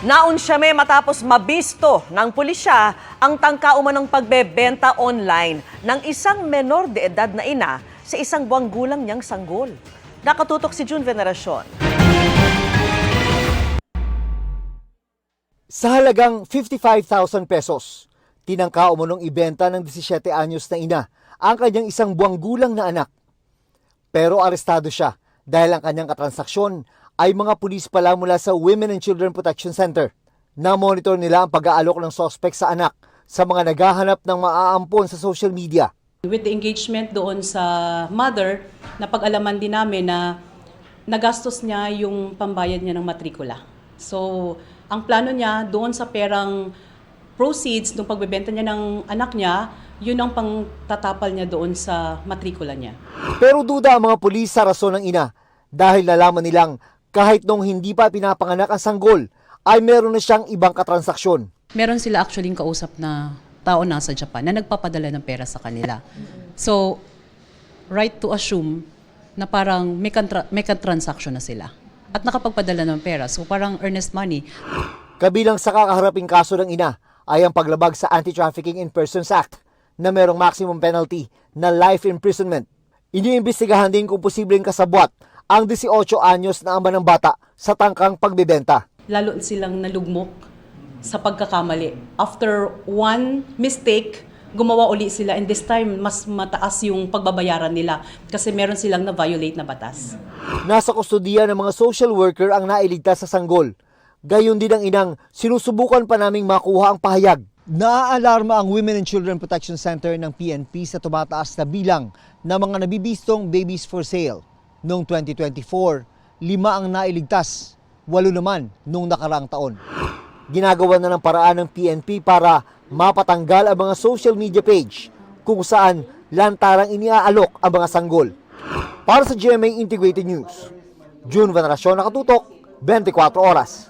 Naunsyame matapos mabisto ng pulisya ang tangka-umanong pagbebenta online ng isang menor de edad na ina sa isang buwang gulang niyang sanggol. Nakatutok si June Veneracion. Sa halagang 55,000 pesos, tinangka umunong ibenta ng 17 anyos na ina ang kanyang isang buwang gulang na anak. Pero arestado siya dahil ang kanyang katransaksyon ay mga pulis pala mula sa Women and Children Protection Center. Na-monitor nila ang pag-aalok ng suspect sa anak sa mga naghahanap ng maaampon sa social media. With the engagement doon sa mother, napag-alaman din namin na nagastos niya yung pambayad niya ng matrikula. So, ang plano niya doon sa perang proceeds ng pagbebenta niya ng anak niya, yun ang pangtatapal niya doon sa matrikula niya. Pero duda ang mga pulis sa rason ng ina dahil nalaman nilang kahit nung hindi pa pinapanganak ang sanggol, ay meron na siyang ibang katransaksyon. Meron sila actually kausap na tao nasa Japan na nagpapadala ng pera sa kanila. So, right to assume na parang may transaction na sila. At nakapagpadala ng pera. So, parang earnest money. Kabilang sa kakaharaping kaso ng ina ay ang paglabag sa Anti-Trafficking in Persons Act na merong maximum penalty na life imprisonment. Iniimbestigahan din kung posibleng kasabwat ang 18 anyos na ama ng bata sa tangkang pagbebenta. Lalo silang nalugmok sa pagkakamali. After one mistake, gumawa uli sila and this time mas mataas yung pagbabayaran nila kasi meron silang na-violate na batas. Nasa kustudiya ng mga social worker ang nailigtas sa sanggol. Gayon din ang inang sinusubukan pa naming makuha ang pahayag. Naaalarma ang Women and Children Protection Center ng PNP sa tumataas na bilang ng mga nabibistong babies for sale. Noong 2024, 5 ang nailigtas, 8 naman noong nakaraang taon. Ginagawa na ng paraan ng PNP para mapatanggal ang mga social media page kung saan lantarang iniaalok ang mga sanggol. Para sa GMA Integrated News, June Veneracion, nakatutok, 24 oras.